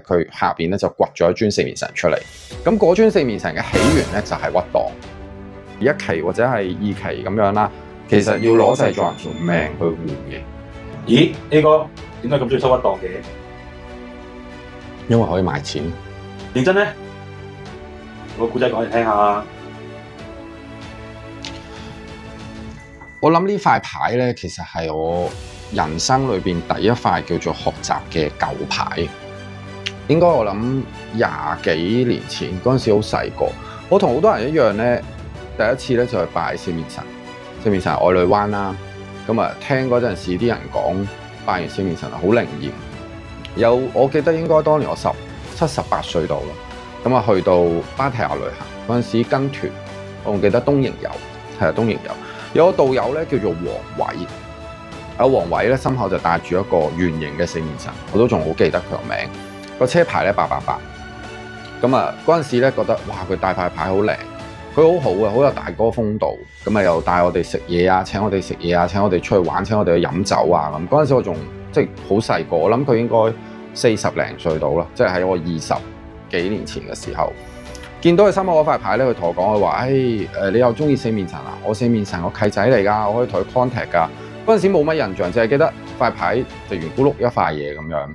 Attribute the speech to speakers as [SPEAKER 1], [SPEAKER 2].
[SPEAKER 1] 佢下邊咧就掘咗一尊四面神出嚟。咁嗰尊四面神嘅起源咧就係屈當，一期或者係二期咁樣啦。其實要攞製作人條命去換嘅。
[SPEAKER 2] 咦 A 哥點解咁中意收屈當嘅？
[SPEAKER 1] 因為可以賣錢。
[SPEAKER 2] 認真咧？個故仔講嚟聽下。
[SPEAKER 1] 我諗呢塊牌咧，其實係我人生裏邊第一塊叫做學習嘅舊牌。應該我諗20幾年前嗰陣時好細個，我同好多人一樣咧，第一次咧就去拜四面神。四面神係愛女灣啦，咁啊聽嗰陣時啲人講拜完四面神好靈驗。我記得應該當年我17、18歲到啦，咁啊去到芭提雅旅行嗰陣時跟團，我仲記得東瀛遊係東瀛遊。有個導友咧叫做黃偉，阿黃偉咧心口就帶住一個圓形嘅四面神，我都仲好記得佢個名。個車牌咧888，咁啊嗰陣時咧覺得哇佢帶塊牌好靚，佢好好啊，好有大哥風度，咁啊又帶我哋食嘢啊，請我哋食嘢啊，請我哋出去玩，請我哋去飲酒啊咁。嗰陣時我仲即係好細個，我諗佢應該40零歲到啦，即係喺我20幾年前嘅時候。見到佢心口嗰塊牌咧，佢同我講佢話：你又中意四面神啊？我四面神我契仔嚟㗎，我可以同佢 contact 㗎。嗰陣時冇乜印象，淨係記得塊牌就圓咕碌一塊嘢咁樣。